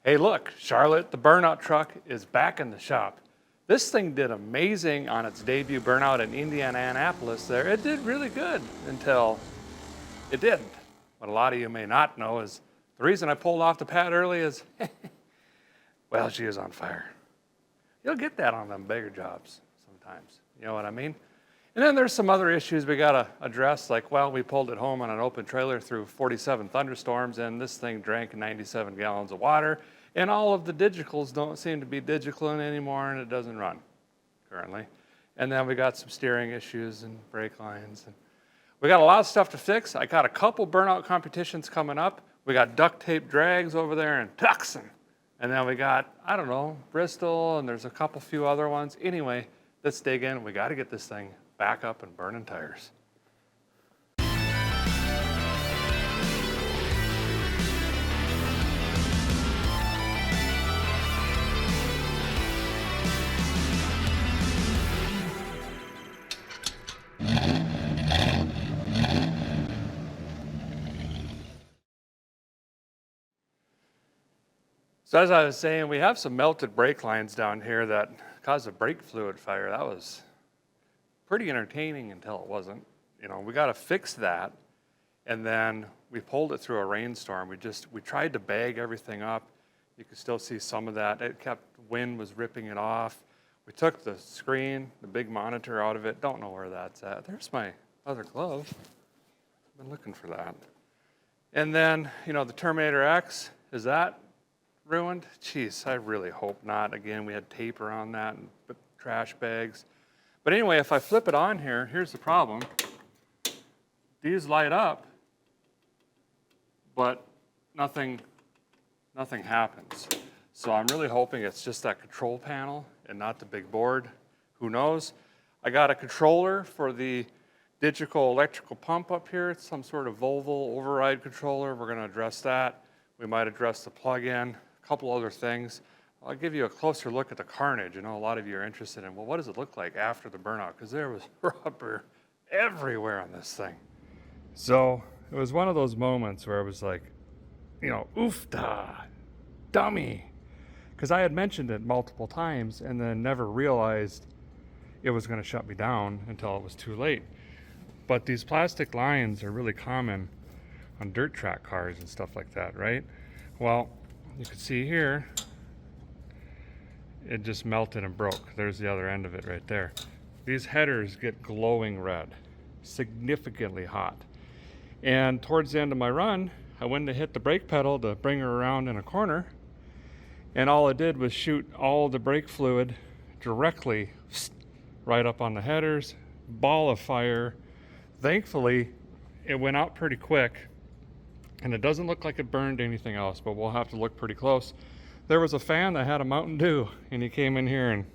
Hey look, Charlotte, the Burnout Truck is back in the shop. This thing did amazing on its debut burnout in Indianapolis there. It did really good until it didn't. What a lot of you may not know is the reason I pulled off the pad early is, well, she is on fire. You'll get that on them bigger jobs sometimes, you know what I mean? And then there's some other issues we gotta address, like, well, we pulled it home on an open trailer through 47 thunderstorms, and this thing drank 97 gallons of water, and all of the digitals don't seem to be digicaling anymore, and it doesn't run currently. And then we got some steering issues and brake lines. And we got a lot of stuff to fix. I got a couple burnout competitions coming up. We got duct tape drags over there in Tucson. And then we got, I don't know, Bristol, and there's a couple few other ones. Anyway, let's dig in. We got to get this thing back up and burning tires. So as I was saying, we have some melted brake lines down here that caused a brake fluid fire. That was pretty entertaining until it wasn't. You know, we got to fix that. And then we pulled it through a rainstorm. We tried to bag everything up. You could still see some of that. Wind was ripping it off. We took the screen, the big monitor out of it. Don't know where that's at. There's my other glove. I've been looking for that. And then, you know, the Terminator X, is that ruined? Jeez, I really hope not. Again, we had tape around that and trash bags. But anyway, if I flip it on here, here's the problem. These light up, but nothing happens. So I'm really hoping it's just that control panel and not the big board. Who knows? I got a controller for the digital electrical pump up here. It's some sort of Volvo override controller. We're going to address that. We might address the plug-in, a couple other things. I'll give you a closer look at the carnage. I know a lot of you are interested in, well, what does it look like after the burnout? Because there was rubber everywhere on this thing. So it was one of those moments where it was like, you know, oof-da, dummy. Because I had mentioned it multiple times and then never realized it was going to shut me down until it was too late. But these plastic lines are really common on dirt track cars and stuff like that, right? Well, you can see here, it just melted and broke. There's the other end of it right there. These headers get glowing red, significantly hot. And towards the end of my run, I went to hit the brake pedal to bring her around in a corner, and all it did was shoot all the brake fluid directly right up on the headers, ball of fire. Thankfully, it went out pretty quick, and it doesn't look like it burned anything else, but we'll have to look pretty close. There was a fan that had a Mountain Dew, and he came in here and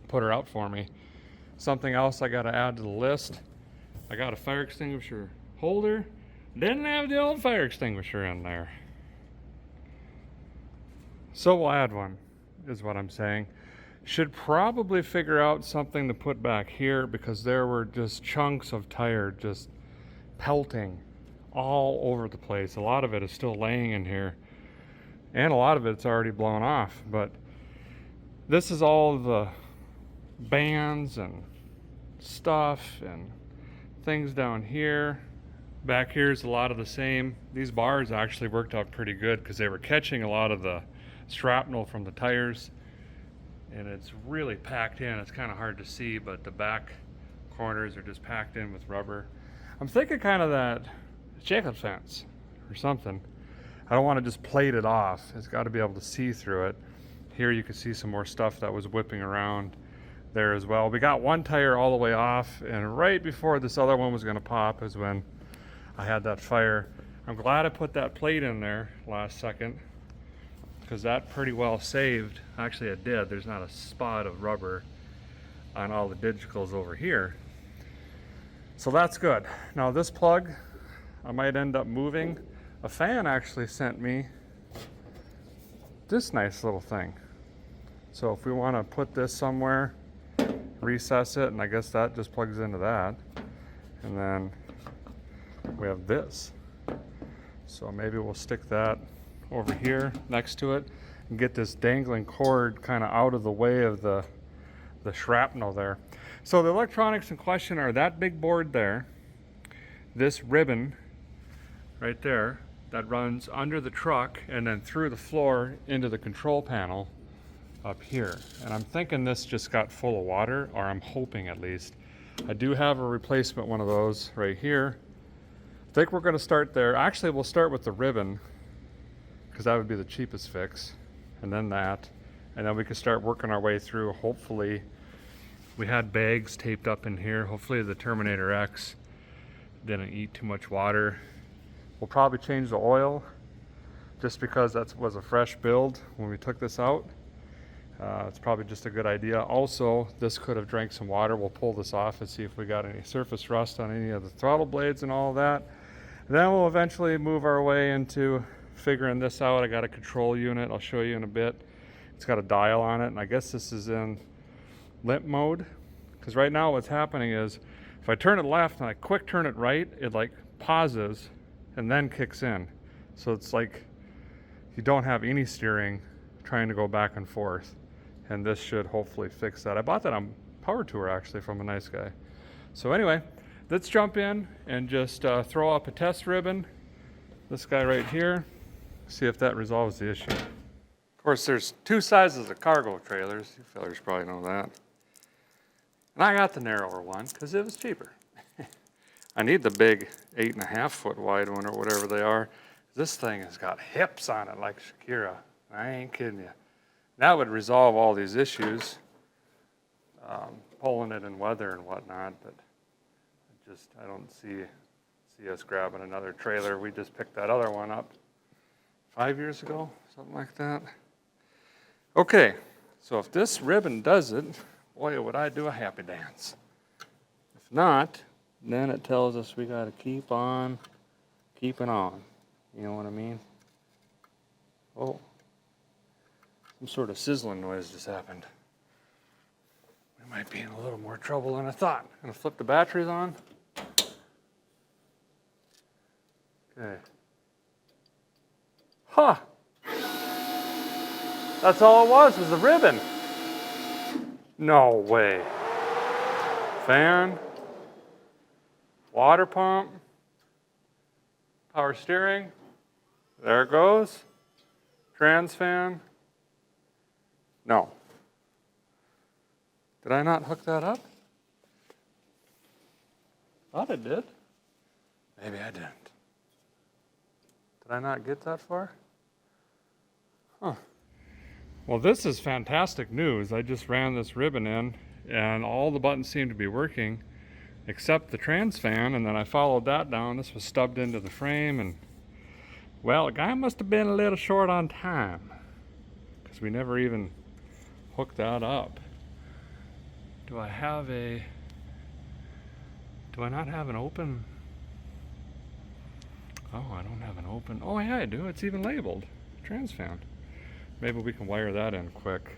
put her out for me. Something else I got to add to the list. I got a fire extinguisher holder. Didn't have the old fire extinguisher in there. So we'll add one, is what I'm saying. Should probably figure out something to put back here because there were just chunks of tire just pelting all over the place. A lot of it is still laying in here. And a lot of it's already blown off, but this is all the bands and stuff and things down here. Back here's a lot of the same. These bars actually worked out pretty good because they were catching a lot of the shrapnel from the tires, and it's really packed in. It's kind of hard to see, but the back corners are just packed in with rubber. I'm thinking kind of that chicken fence or something. I don't want to just plate it off. It's got to be able to see through it. Here you can see some more stuff that was whipping around there as well. We got one tire all the way off, and right before this other one was going to pop is when I had that fire. I'm glad I put that plate in there last second because that pretty well saved. Actually, it did. There's not a spot of rubber on all the digitals over here. So that's good. Now this plug, I might end up moving. A fan actually sent me this nice little thing. So if we want to put this somewhere, recess it, and I guess that just plugs into that. And then we have this. So maybe we'll stick that over here next to it. and get this dangling cord kind of out of the way of the shrapnel there. So the electronics in question are that big board there, this ribbon right there that runs under the truck and then through the floor into the control panel up here. And I'm thinking this just got full of water, or I'm hoping at least. I do have a replacement one of those right here. I think we're going to start there. Actually, we'll start with the ribbon because that would be the cheapest fix, and then that, and then we can start working our way through. Hopefully, we had bags taped up in here. Hopefully the Terminator X didn't eat too much water. We'll probably change the oil just because that was a fresh build when we took this out. It's probably just a good idea. Also, this could have drank some water. We'll pull this off and see if we got any surface rust on any of the throttle blades and all of that. And then we'll eventually move our way into figuring this out. I got a control unit. I'll show you in a bit. It's got a dial on it, and I guess this is in limp mode. Because right now what's happening is if I turn it left and I quick turn it right, it like pauses and then kicks in. So it's like you don't have any steering trying to go back and forth. And this should hopefully fix that. I bought that on Power Tour actually from a nice guy. So anyway, let's jump in and just throw up a test ribbon. This guy right here, see if that resolves the issue. Of course, there's two sizes of cargo trailers. You fellas probably know that. And I got the narrower one because it was cheaper. I need the big 8.5 foot wide one or whatever they are. This thing has got hips on it like Shakira. I ain't kidding you. That would resolve all these issues, pulling it in weather and whatnot, but I don't see us grabbing another trailer. We just picked that other one up 5 years ago, something like that. Okay, so if this ribbon does it, boy, would I do a happy dance. If not, then it tells us we got to keep on keeping on. You know what I mean? Oh. Some sort of sizzling noise just happened. We might be in a little more trouble than I thought. I'm gonna flip the batteries on. Okay. Huh. That's all it was the ribbon. No way. Fan, water pump, power steering. There it goes. Trans fan. No. Did I not hook that up? Thought I did. Maybe I didn't. Did I not get that far? Huh. Well, this is fantastic news. I just ran this ribbon in and all the buttons seem to be working except the trans fan, and then I followed that down. This was stubbed into the frame, and well, the guy must have been a little short on time because we never even hook that up. Do I not have an open? Oh, I don't have an open. Oh yeah, I do. It's even labeled trans fan. Maybe we can wire that in quick,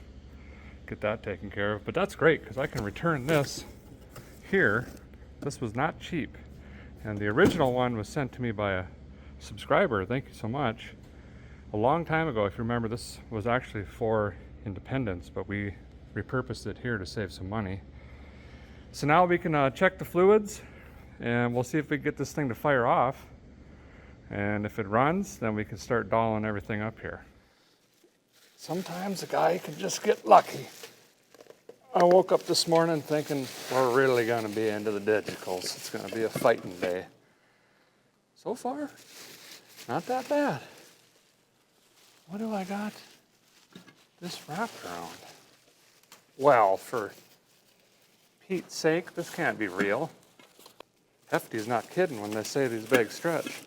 get that taken care of. But that's great because I can return this here. This was not cheap, and the original one was sent to me by a subscriber. Thank you so much. A long time ago, if you remember, this was actually for Independence, but we repurposed it here to save some money. So now we can check the fluids, and we'll see if we get this thing to fire off. And if it runs, then we can start dolling everything up here. Sometimes a guy can just get lucky. I woke up this morning thinking we're really going to be into the digitals. It's going to be a fighting day. So far, not that bad. What do I got this wrapped around? Well, for Pete's sake, this can't be real. Hefty's not kidding when they say these bags stretch.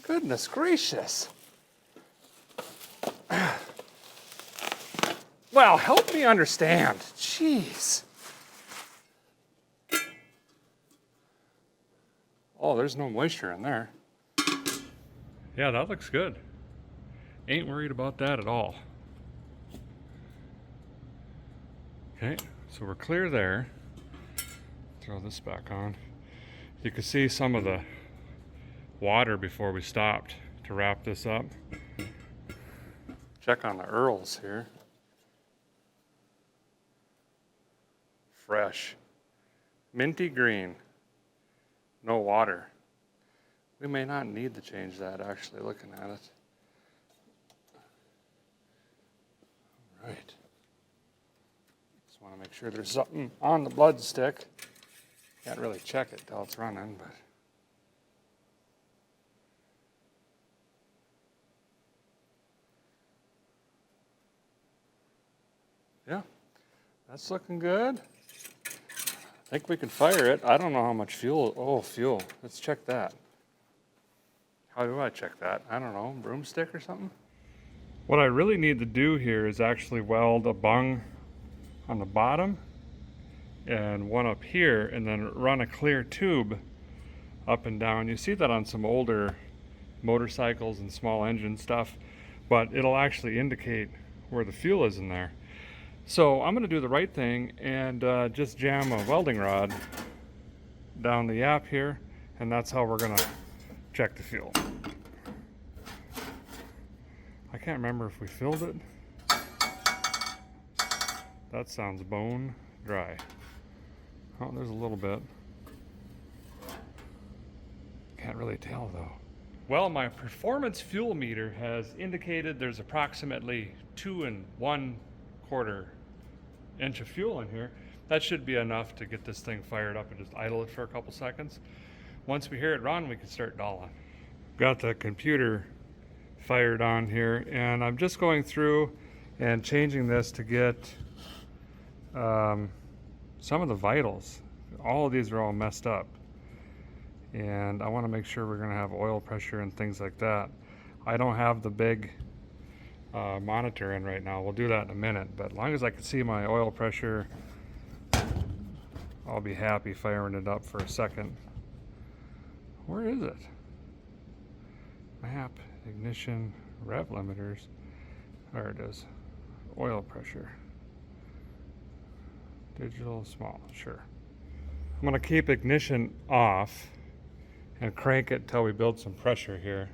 Goodness gracious. Well, help me understand. Jeez. Oh, there's no moisture in there. Yeah, that looks good. Ain't worried about that at all. Okay, so we're clear there. Throw this back on. You can see some of the water before we stopped to wrap this up. Check on the Earls here. Fresh. Minty green. No water. We may not need to change that, actually, looking at it. All right. Just want to make sure there's something on the blood stick. Can't really check it till it's running, but. Yeah, that's looking good. I think we can fire it. I don't know how much fuel. Oh, fuel. Let's check that. How do I check that? I don't know. Broomstick or something? What I really need to do here is actually weld a bung on the bottom and one up here, and then run a clear tube up and down. You see that on some older motorcycles and small engine stuff, but it'll actually indicate where the fuel is in there. So I'm going to do the right thing and just jam a welding rod down the yap here, and that's how we're going to check the fuel. I can't remember if we filled it. That sounds bone dry. Oh, there's a little bit. Can't really tell though. Well, my performance fuel meter has indicated there's approximately 2 1/4 inch of fuel in here. That should be enough to get this thing fired up and just idle it for a couple seconds. Once we hear it run, we can start dolling. Got the computer fired on here, and I'm just going through and changing this to get some of the vitals. All of these are all messed up, and I want to make sure we're going to have oil pressure and things like that. I don't have the big monitor in right now. We'll do that in a minute, but as long as I can see my oil pressure, I'll be happy firing it up for a second. Where is it? Map, ignition, rev limiters. There it is. Oil pressure. Digital, small, sure. I'm going to keep ignition off and crank it till we build some pressure here.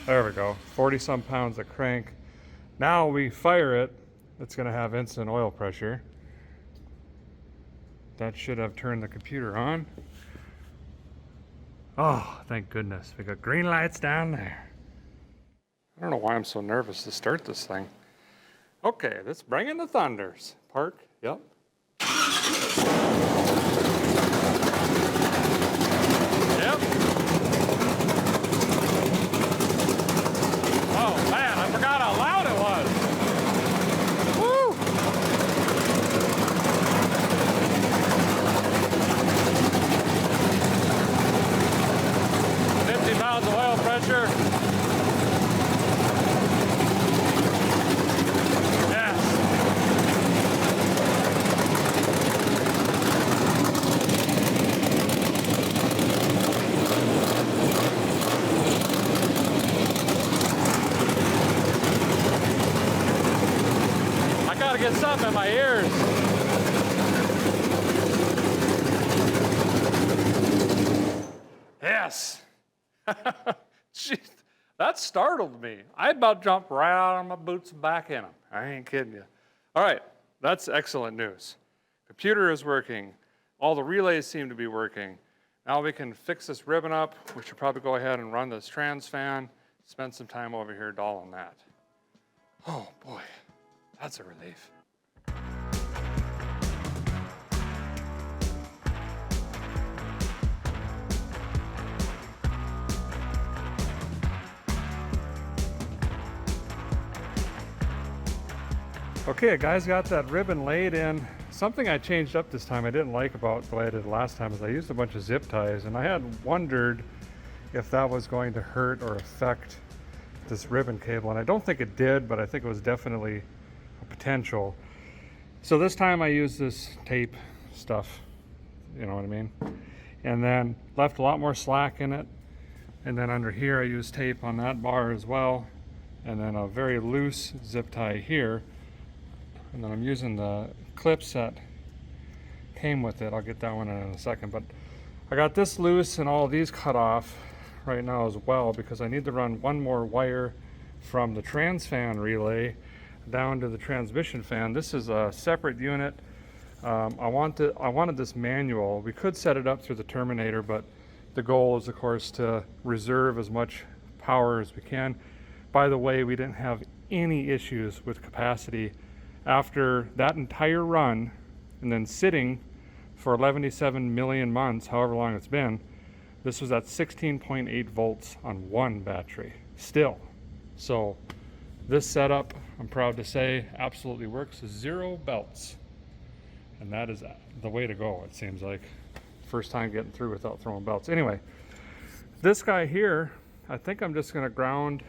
There we go, 40 some pounds of crank. Now we fire it, it's going to have instant oil pressure. That should have turned the computer on. Oh, thank goodness. We got green lights down there. I don't know why I'm so nervous to start this thing. Okay, let's bring in the thunders. Park, yep. Yep. Oh man, I forgot how loud it was. Woo! 50 pounds of oil pressure. Get something in my ears. Yes. Jeez, that startled me. I about jumped right out of my boots and back in them. I ain't kidding you. All right, that's excellent news. Computer is working. All the relays seem to be working. Now we can fix this ribbon up. We should probably go ahead and run this trans fan. Spend some time over here dolling that. Oh boy. That's a relief. Okay, guys, got that ribbon laid in. Something I changed up this time I didn't like about the way I did last time is I used a bunch of zip ties, and I had wondered if that was going to hurt or affect this ribbon cable, and I don't think it did, but I think it was definitely potential. So this time I used this tape stuff, you know what I mean? And then left a lot more slack in it. And then under here I used tape on that bar as well. And then a very loose zip tie here. And then I'm using the clips that came with it. I'll get that one in a second, but I got this loose and all of these cut off right now as well because I need to run one more wire from the trans fan relay down to the transmission fan. This is a separate unit. I wanted this manual. We could set it up through the terminator, but the goal is, of course, to reserve as much power as we can. By the way, we didn't have any issues with capacity after that entire run and then sitting for 11 million months, however long it's been. This was at 16.8 volts on one battery still. So this setup, I'm proud to say, absolutely works. 0 belts. And that is the way to go, it seems like. First time getting through without throwing belts. Anyway, this guy here, I think I'm just going to ground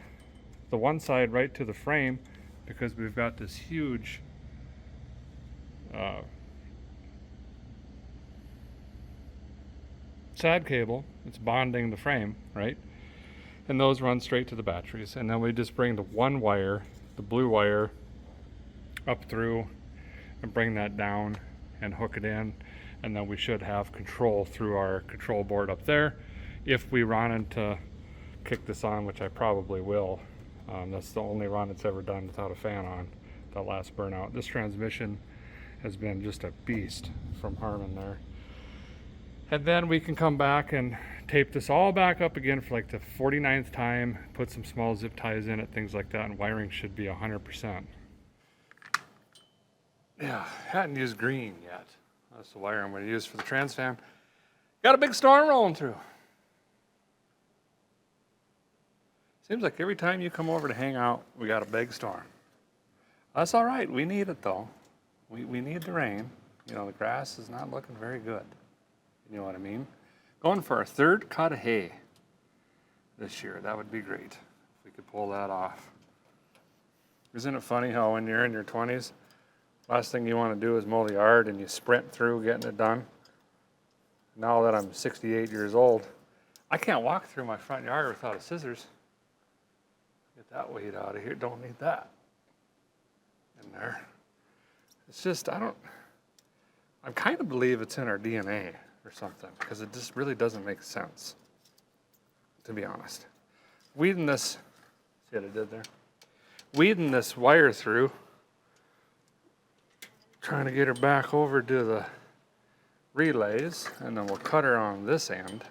the one side right to the frame because we've got this huge SAD cable. It's bonding the frame, right? And those run straight to the batteries. And then we just bring the one wire, the blue wire, up through and bring that down and hook it in. And then we should have control through our control board up there. If we run to kick this on, which I probably will. That's the only run it's ever done without a fan on, that last burnout. This transmission has been just a beast from Harman there. And then we can come back and tape this all back up again for like the 49th time, put some small zip ties in it, things like that, and wiring should be 100%. Yeah, hadn't used green yet. That's the wire I'm going to use for the trans fan. Got a big storm rolling through. Seems like every time you come over to hang out, we got a big storm. That's all right. We need it, though. We need the rain. You know, the grass is not looking very good. You know what I mean? Going for our 3rd cut of hay this year. That would be great if we could pull that off. Isn't it funny how when you're in your 20s, last thing you want to do is mow the yard and you sprint through getting it done? Now that I'm 68 years old, I can't walk through my front yard without a scissors. Get that weight out of here. Don't need that in there. It's just, I kind of believe it's in our DNA or something, because it just really doesn't make sense, to be honest. Weeding this, see what I did there? Weeding this wire through, trying to get her back over to the relays, and then we'll cut her on this end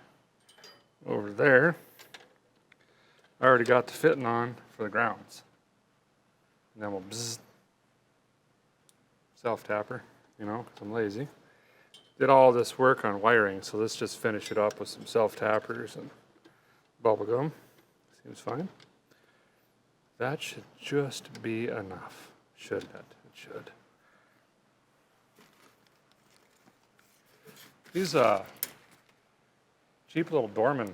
over there. I already got the fitting on for the grounds. And then we'll bzzz, self-tapper, you know, because I'm lazy. Did all this work on wiring, so let's just finish it up with some self-tappers and bubble gum. Seems fine. That should just be enough, shouldn't it? It should. These cheap little Dorman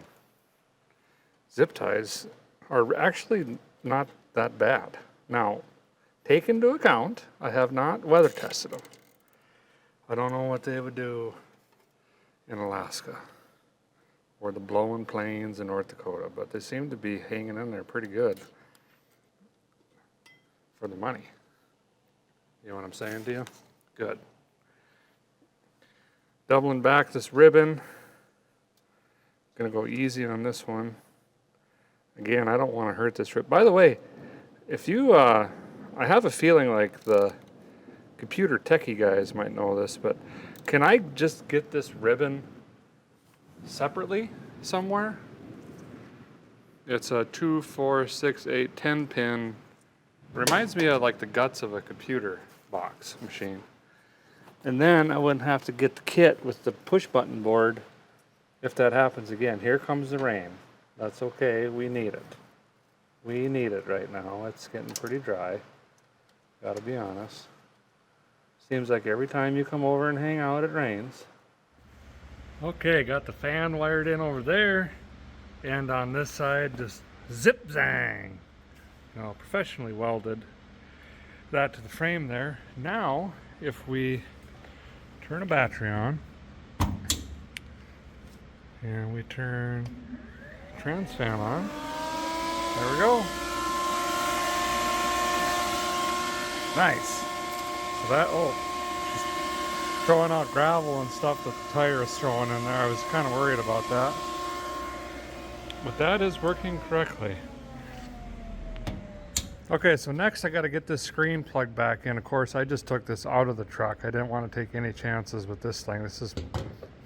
zip ties are actually not that bad. Now, take into account, I have not weather tested them. I don't know what they would do in Alaska or the blowing plains in North Dakota, but they seem to be hanging in there pretty good for the money. You know what I'm saying to you? Good. Doubling back this ribbon. Gonna go easy on this one. Again, I don't want to hurt this ribbon. By the way, if you, I have a feeling like the computer techie guys might know this, but can I just get this ribbon separately somewhere? It's a 2, 4, 6, 8, 10 pin. Reminds me of like the guts of a computer box machine. And then I wouldn't have to get the kit with the push button board if that happens again. Here comes the rain. That's okay, we need it. We need it right now. It's getting pretty dry. Gotta be honest. Seems like every time you come over and hang out, it rains. Okay, got the fan wired in over there. And on this side, just zip zang. You know, professionally welded that to the frame there. Now, if we turn a battery on, and we turn trans fan on, there we go. Nice. So that, throwing out gravel and stuff that the tire is throwing in there. I was kind of worried about that. But that is working correctly. Okay, so next I got to get this screen plugged back in. Of course, I just took this out of the truck. I didn't want to take any chances with this thing. This is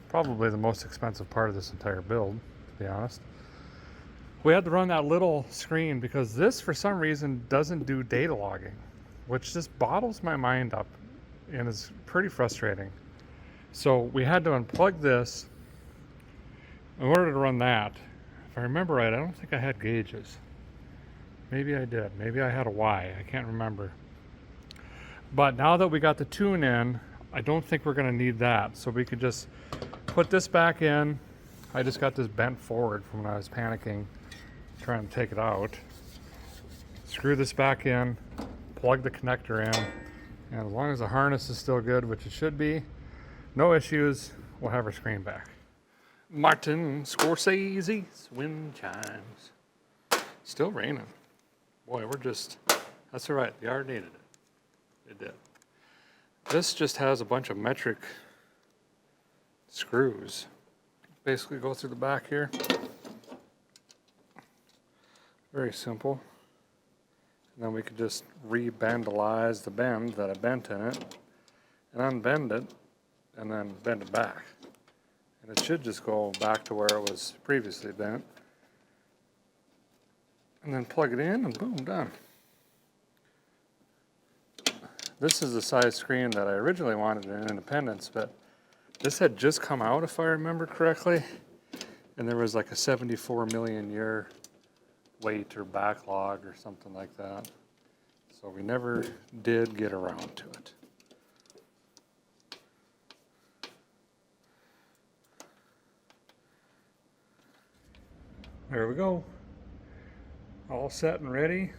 probably the most expensive part of this entire build, to be honest. We had to run that little screen because this, for some reason, doesn't do data logging, which just boggles my mind up and is pretty frustrating. So we had to unplug this in order to run that. If I remember right, I don't think I had gauges. Maybe I did. Maybe I had a Y. I can't remember. But now that we got the tune in, I don't think we're going to need that. So we could just put this back in. I just got this bent forward from when I was panicking, trying to take it out. Screw this back in, plug the connector in, and as long as the harness is still good, which it should be, no issues, we'll have our screen back. Martin Scorsese's wind chimes. Still raining. Boy, that's all right. The yard needed it. It did. This just has a bunch of metric screws. Basically go through the back here. Very simple. And then we could just re-bandalize the bend that I bent in it and unbend it and then bend it back. And it should just go back to where it was previously bent. And then plug it in and boom, done. This is the size screen that I originally wanted in Independence, but this had just come out, if I remember correctly, and there was like a 74 million year wait or backlog or something like that. So we never did get around to it. There we go. All set and ready.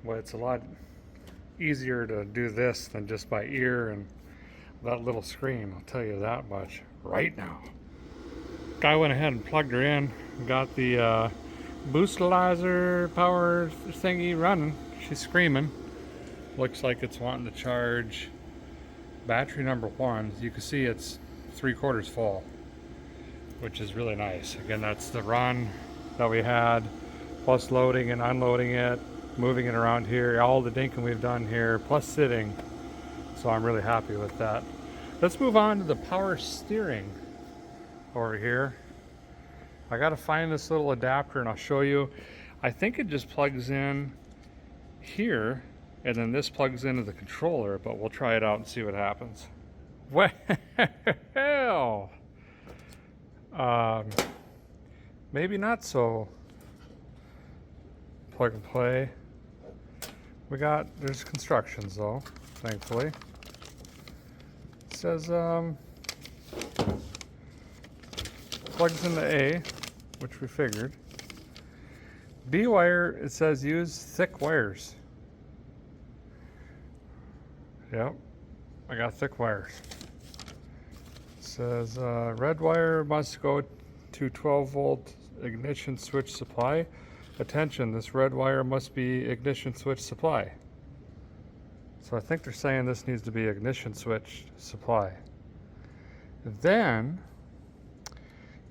Well, it's a lot easier to do this than just by ear and that little screen, I'll tell you that much right now. Guy went ahead and plugged her in, got the boostalizer power thingy running. She's screaming. Looks like it's wanting to charge battery number 1. You can see it's 3/4 full, which is really nice. Again, that's the run that we had, plus loading and unloading it, moving it around here, all the dinking we've done here, plus sitting. So I'm really happy with that. Let's move on to the power steering over here. I gotta find this little adapter and I'll show you. I think it just plugs in here and then this plugs into the controller, but we'll try it out and see what happens. Well, maybe not so plug and play. There's constructions though, thankfully. It says plugs into A, which we figured. B wire, it says use thick wires. Yep, I got thick wires. It says red wire must go to 12 volt ignition switch supply. Attention, this red wire must be ignition switch supply. So I think they're saying this needs to be ignition switch supply. Then,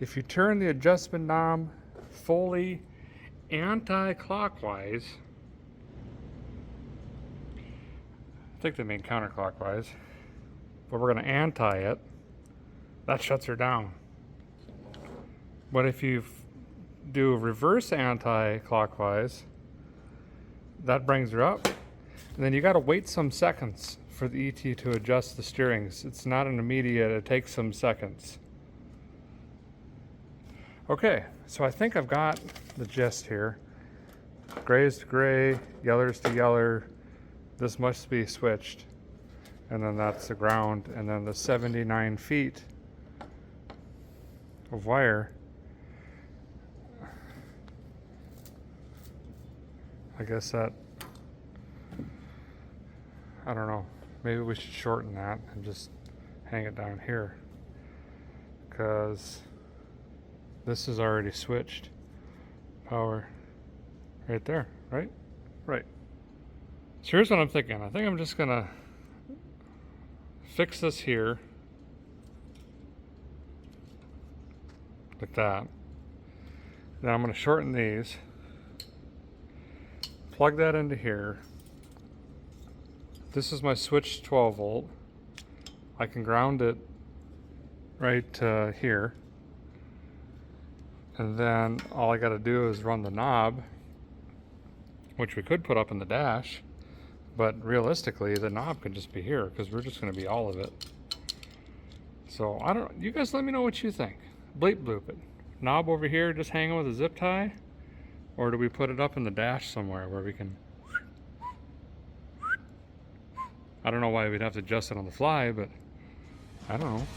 if you turn the adjustment knob fully anti-clockwise, I think they mean counterclockwise, but we're going to anti it, that shuts her down. But if you do reverse anti-clockwise, that brings her up. And then you got to wait some seconds for the ET to adjust the steerings. It's not an immediate, it takes some seconds. Okay, so I think I've got the gist here. Grays to gray, yellers to yeller. This must be switched. And then that's the ground. And then the 79 feet of wire. I guess that, I don't know, maybe we should shorten that and just hang it down here, because this is already switched power right there, right? Right. So here's what I'm thinking. I think I'm just gonna fix this here. Like that. Now I'm going to shorten these. Plug that into here. This is my switch 12 volt. I can ground it right here. And then all I got to do is run the knob, which we could put up in the dash, but realistically the knob could just be here because we're just going to be all of it. So I don't, you guys let me know what you think. Bleep bloop it. Knob over here just hanging with a zip tie, or do we put it up in the dash somewhere where we can, I don't know why we'd have to adjust it on the fly, but I don't know.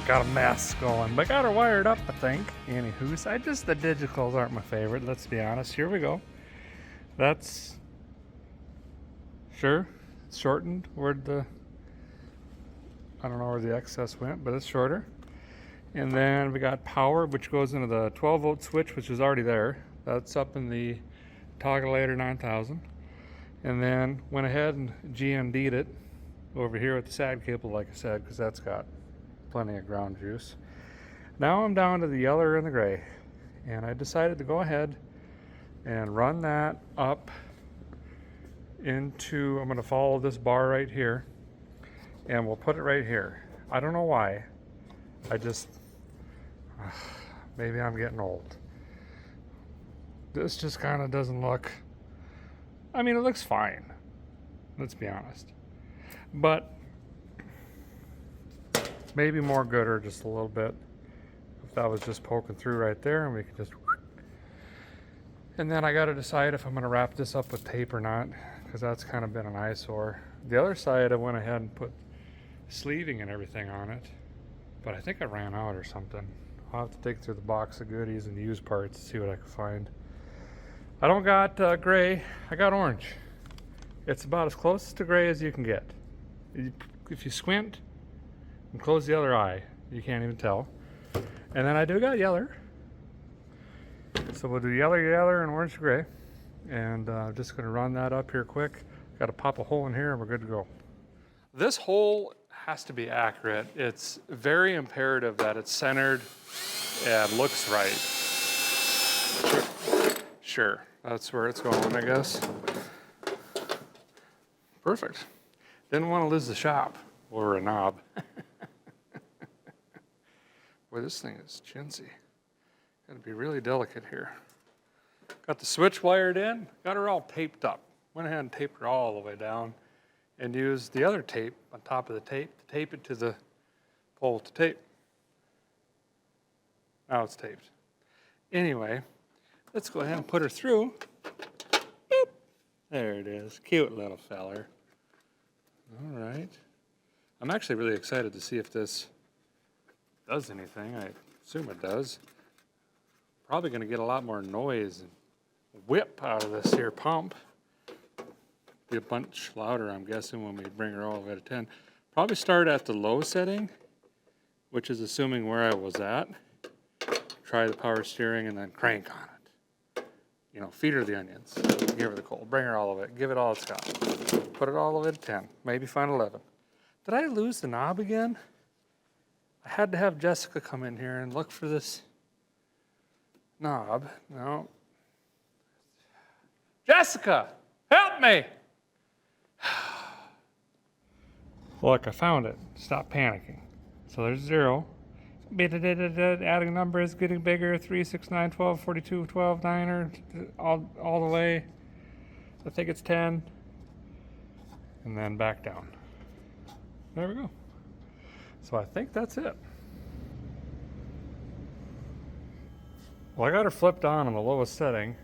Got a mess going, but got her wired up, I think. Anywho, just the digitals aren't my favorite, let's be honest. Here we go. That's sure it's shortened where the, I don't know where the excess went, but it's shorter. And then we got power, which goes into the 12 volt switch, which is already there. That's up in the Toggulator 9000. And then went ahead and GMD'd it over here with the SAD cable, like I said, because that's got plenty of ground juice. Now I'm down to the yellow and the gray, and I decided to go ahead and run that up into, I'm going to follow this bar right here, and we'll put it right here. I don't know why. I just, maybe I'm getting old. This just kind of doesn't look, I mean, it looks fine, let's be honest, but maybe more gooder just a little bit if that was just poking through right there, and we could just, and then I got to decide if I'm going to wrap this up with tape or not, because that's kind of been an eyesore. The other side I went ahead and put sleeving and everything on it, but I think I ran out or something. I'll have to dig through the box of goodies and used parts to see what I can find. I don't got gray, I got orange. It's about as close to gray as you can get. If you squint and close the other eye, you can't even tell. And then I do got yeller. So we'll do yeller, and orange gray. And I'm just gonna run that up here quick. Got to pop a hole in here and we're good to go. This hole has to be accurate. It's very imperative that it's centered and looks right. Sure, that's where it's going, I guess. Perfect. Didn't want to lose the shop or a knob. Boy, this thing is chintzy. Got to be really delicate here. Got the switch wired in, got her all taped up. Went ahead and taped her all the way down and used the other tape on top of the tape to tape it to the pole to tape. Now it's taped. Anyway, let's go ahead and put her through. Boop. There it is. Cute little feller. All right. I'm actually really excited to see if this does anything. I assume it does. Probably going to get a lot more noise and whip out of this here pump. Be a bunch louder, I'm guessing, when we bring her all the way to 10. Probably start at the low setting, which is assuming where I was at. Try the power steering and then crank on it. You know, feed her the onions. Give her the coal. Bring her all of it. Give it all it's got. Put it all the way to 10. Maybe find 11. Did I lose the knob again? I had to have Jessica come in here and look for this knob. No. Jessica, help me! Look, I found it. Stop panicking. So there's 0. Adding numbers, getting bigger, 3, 6, 9, 12, 42, 12, 9, or all the way. I think it's 10. And then back down. There we go. So I think that's it. Well, I got her flipped on the lowest setting.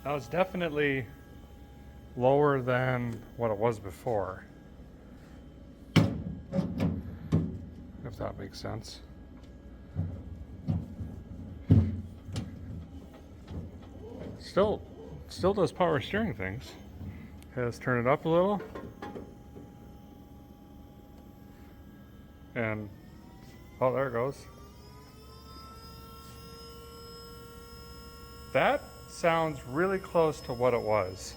Now it's definitely lower than what it was before, if that makes sense. Still does power steering things. Okay, let's turn it up a little. And, oh, there it goes. That sounds really close to what it was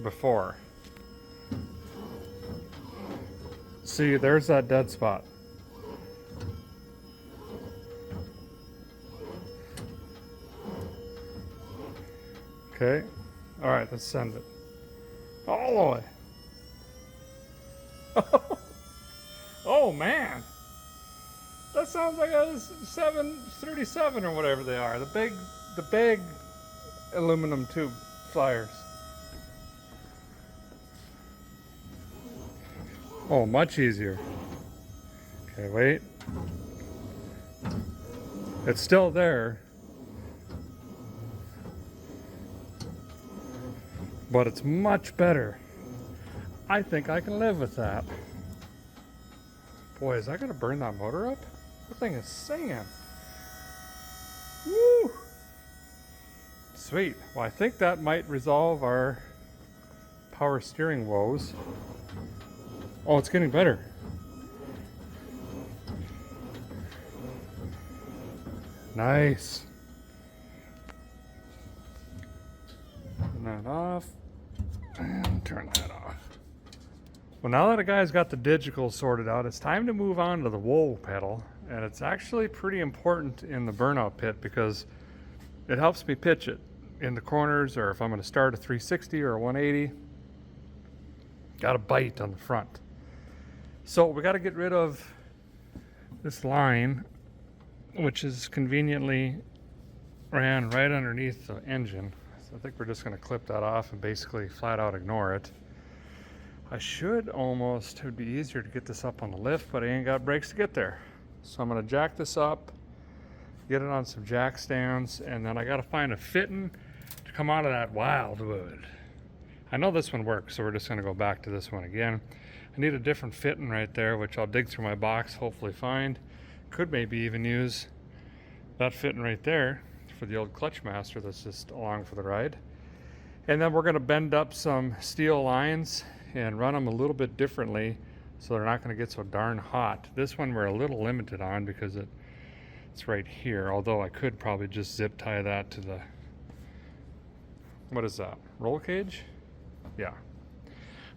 before. See, there's that dead spot. Okay, all right, let's send it all the way. Oh man, that sounds like a 737 or whatever they are. The big aluminum tube flyers. Oh, much easier. Okay, wait. It's still there, but it's much better. I think I can live with that. Boy, is that gonna burn that motor up? That thing is singing. Woo! Sweet. Well, I think that might resolve our power steering woes. Oh, it's getting better. Nice. Turn that off. And turn that off. Well, now that a guy's got the digital sorted out, it's time to move on to the whoa pedal. And it's actually pretty important in the burnout pit because it helps me pitch it in the corners, or if I'm going to start a 360 or a 180. Got a bite on the front. So we got to get rid of this line, which is conveniently ran right underneath the engine. So I think we're just going to clip that off and basically flat out ignore it. I should almost, it would be easier to get this up on the lift, but I ain't got brakes to get there. So I'm going to jack this up, get it on some jack stands, and then I got to find a fitting to come out of that wildwood. I know this one works, so we're just going to go back to this one again. I need a different fitting right there, which I'll dig through my box, hopefully find. Could maybe even use that fitting right there for the old clutch master that's just along for the ride. And then we're going to bend up some steel lines and run them a little bit differently so they're not going to get so darn hot. This one we're a little limited on because it's right here, although I could probably just zip tie that to the, what is that, roll cage? Yeah.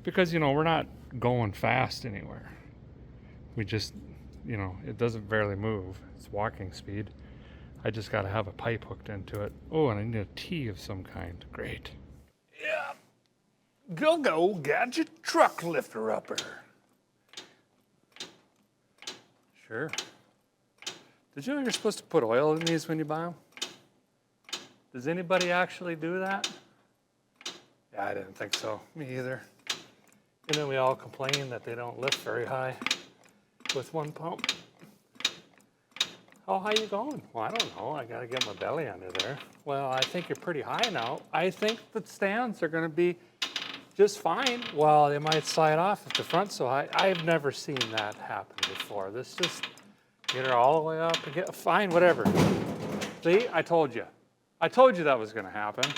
Because, you know, we're not going fast anywhere. We just, you know, it doesn't barely move. It's walking speed. I just got to have a pipe hooked into it. Oh, and I need a T of some kind. Great. Yeah. Go, gadget truck lifter upper. Sure. Did you know you're supposed to put oil in these when you buy them? Does anybody actually do that? Yeah, I didn't think so. Me either. And then we all complain that they don't lift very high with one pump. Oh, how you going? Well, I don't know. I gotta get my belly under there. Well, I think you're pretty high now. I think the stands are gonna be just fine. Well, they might slide off at the front so high. I've never seen that happen before. This just get her all the way up and get fine, whatever. See, I told you. I told you that was gonna happen.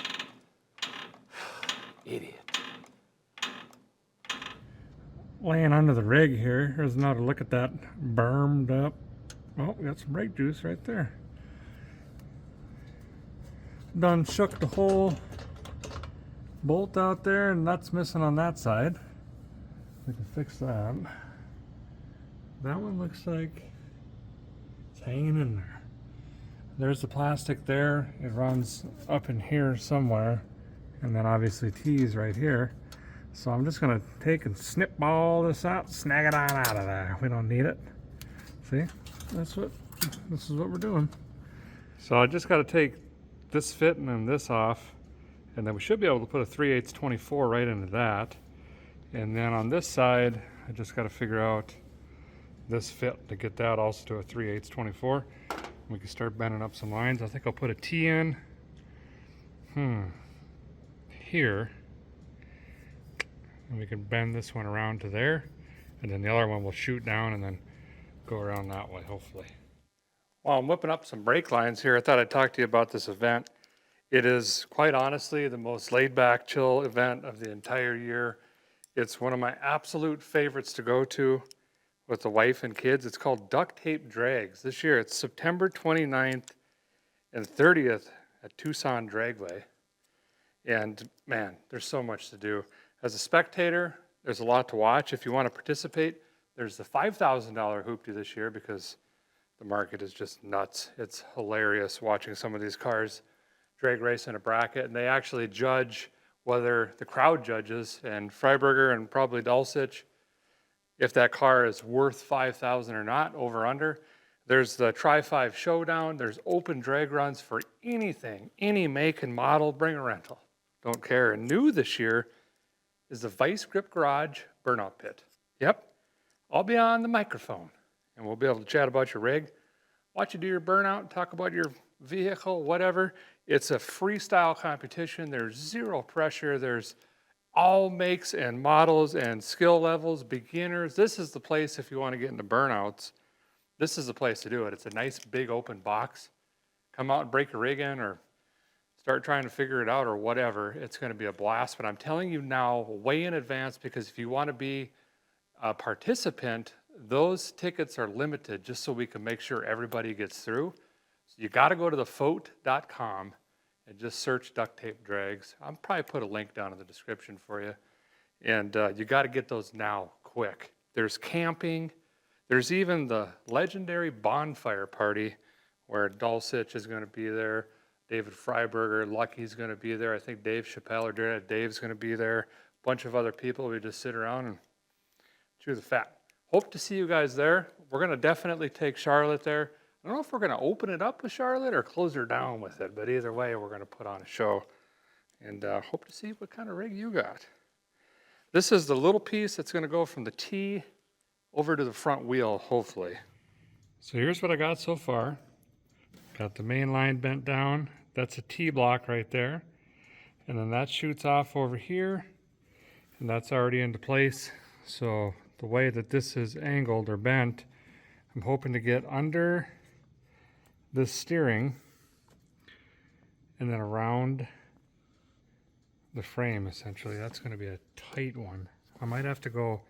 Idiot. Laying under the rig here. Here's another look at that bermed up. Oh, we got some brake juice right there. Done shook the whole bolt out there, and nuts missing on that side. We can fix that. That one looks like it's hanging in there. There's the plastic there. It runs up in here somewhere, and then obviously T's right here. So I'm just gonna take and snip all this out, snag it on out of there. We don't need it. See, this is what we're doing. So I just gotta take this fitting and this off, and then we should be able to put a 3/8 24 right into that. And then on this side, I just gotta figure out this fit to get that also to a 3/8 24. We can start bending up some lines. I think I'll put a T in here. And we can bend this one around to there, and then the other one will shoot down and then go around that way, hopefully. While I'm whipping up some brake lines here, I thought I'd talk to you about this event. It is quite honestly the most laid back, chill event of the entire year. It's one of my absolute favorites to go to with the wife and kids. It's called Duct Tape Drags. This year it's September 29th and 30th at Tucson Dragway. And man, there's so much to do. As a spectator, there's a lot to watch. If you want to participate, there's the $5,000 hoopty this year because the market is just nuts. It's hilarious watching some of these cars drag race in a bracket, and they actually judge whether the crowd judges, and Freiberger and probably Dulcich, if that car is worth 5,000 or not, over under. There's the Tri-5 Showdown. There's open drag runs for anything, any make and model. Bring a rental. Don't care. And new this year is the Vice Grip Garage Burnout Pit. Yep, I'll be on the microphone, and we'll be able to chat about your rig, watch you do your burnout, talk about your vehicle, whatever. It's a freestyle competition. There's zero pressure. There's all makes and models and skill levels, beginners. This is the place if you want to get into burnouts. This is the place to do it. It's a nice big open box. Come out and break your rig in or start trying to figure it out or whatever. It's going to be a blast. But I'm telling you now way in advance, because if you want to be a participant, those tickets are limited just so we can make sure everybody gets through. So you got to go to thefote.com and just search duct tape drags. I'll probably put a link down in the description for you. And you got to get those now, quick. There's camping. There's even the legendary bonfire party where Dulcich is going to be there. David Freiberger, Lucky's going to be there. I think Dave Chappelle or Dave's going to be there. A bunch of other people. We just sit around and chew the fat. Hope to see you guys there. We're going to definitely take Charlotte there. I don't know if we're going to open it up with Charlotte or close her down with it, but either way, we're going to put on a show. And hope to see what kind of rig you got. This is the little piece that's going to go from the T over to the front wheel, hopefully. So here's what I got so far. Got the main line bent down. That's a T block right there. And then that shoots off over here. And that's already into place. So the way that this is angled or bent, I'm hoping to get under this steering and then around the frame, essentially. That's going to be a tight one. I might have to go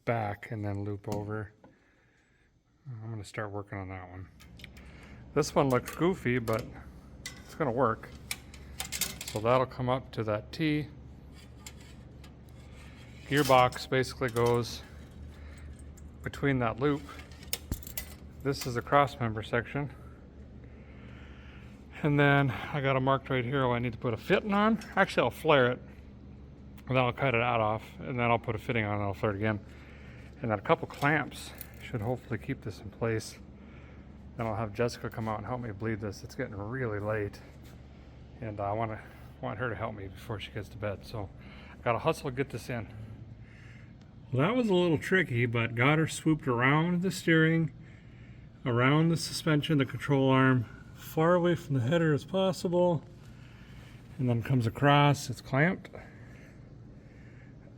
back and then loop over. I'm going to start working on that one. This one looks goofy, but it's going to work. So that'll come up to that T. Gearbox basically goes between that loop. This is the cross member section. And then I got it marked right here where I need to put a fitting on. Actually, I'll flare it, and then I'll cut it out off, and then I'll put a fitting on and I'll flare it again. And then a couple clamps should hopefully keep this in place. Then I'll have Jessica come out and help me bleed this. It's getting really late, and I want her to help me before she gets to bed. So I gotta hustle to get this in. Well, that was a little tricky, but got her swooped around the steering, around the suspension, the control arm, far away from the header as possible, and then comes across. It's clamped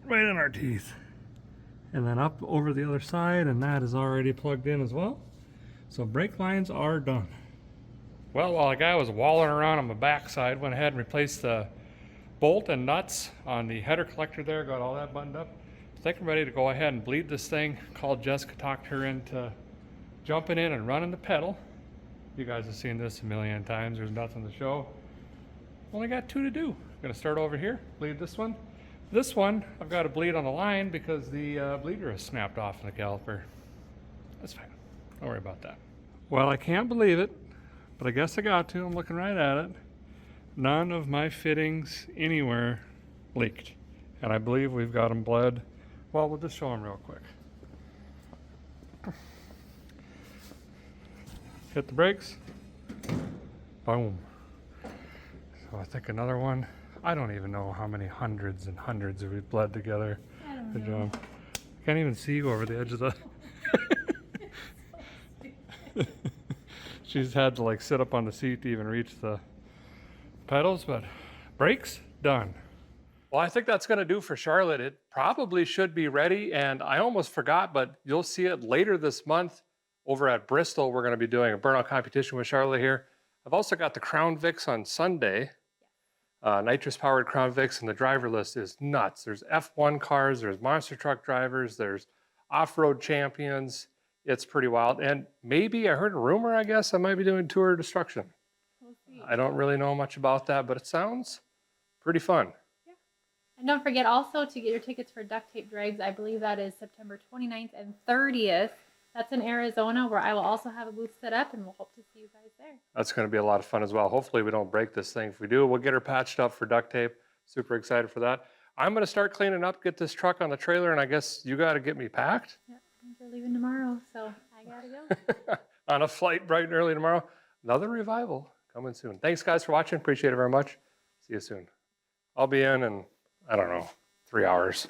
right in our teeth, and then up over the other side, and that is already plugged in as well. So brake lines are done. Well, while the guy was walling around on my backside, went ahead and replaced the bolt and nuts on the header collector there, got all that buttoned up. I think I'm ready to go ahead and bleed this thing. Called Jessica, talked her into jumping in and running the pedal. You guys have seen this a million times. There's nothing to show. Only got two to do. I'm gonna start over here, bleed this one. This one, I've got to bleed on the line because the bleeder is snapped off in the caliper. That's fine. Don't worry about that. Well, I can't believe it, but I guess I got to. I'm looking right at it. None of my fittings anywhere leaked. And I believe we've got them bled. Well, we'll just show them real quick. Hit the brakes. Boom. So I think another one. I don't even know how many hundreds and hundreds of we've bled together. Good job. Can't even see you over the edge of the... She's had to like sit up on the seat to even reach the pedals, but brakes done. Well, I think that's going to do for Charlotte. It probably should be ready, and I almost forgot, but you'll see it later this month over at Bristol. We're going to be doing a burnout competition with Charlotte here. I've also got the Crown Vics on Sunday, nitrous-powered Crown Vics, and the driver list is nuts. There's F1 cars, there's monster truck drivers, there's off-road champions. It's pretty wild. And maybe, I heard a rumor, I guess, I might be doing Tour of Destruction. We'll see. I don't really know much about that, but it sounds pretty fun. Yeah. And don't forget also to get your tickets for Duct Tape Drags. I believe that is September 29th and 30th. That's in Arizona, where I will also have a booth set up, and we'll hope to see you guys there. That's going to be a lot of fun as well. Hopefully we don't break this thing. If we do, we'll get her patched up for duct tape. Super excited for that. I'm going to start cleaning up, get this truck on the trailer, and I guess you got to get me packed. Yep, I think you're leaving tomorrow, so I gotta go. On a flight bright and early tomorrow. Another revival coming soon. Thanks, guys, for watching. Appreciate it very much. See you soon. I'll be in, I don't know, 3 hours.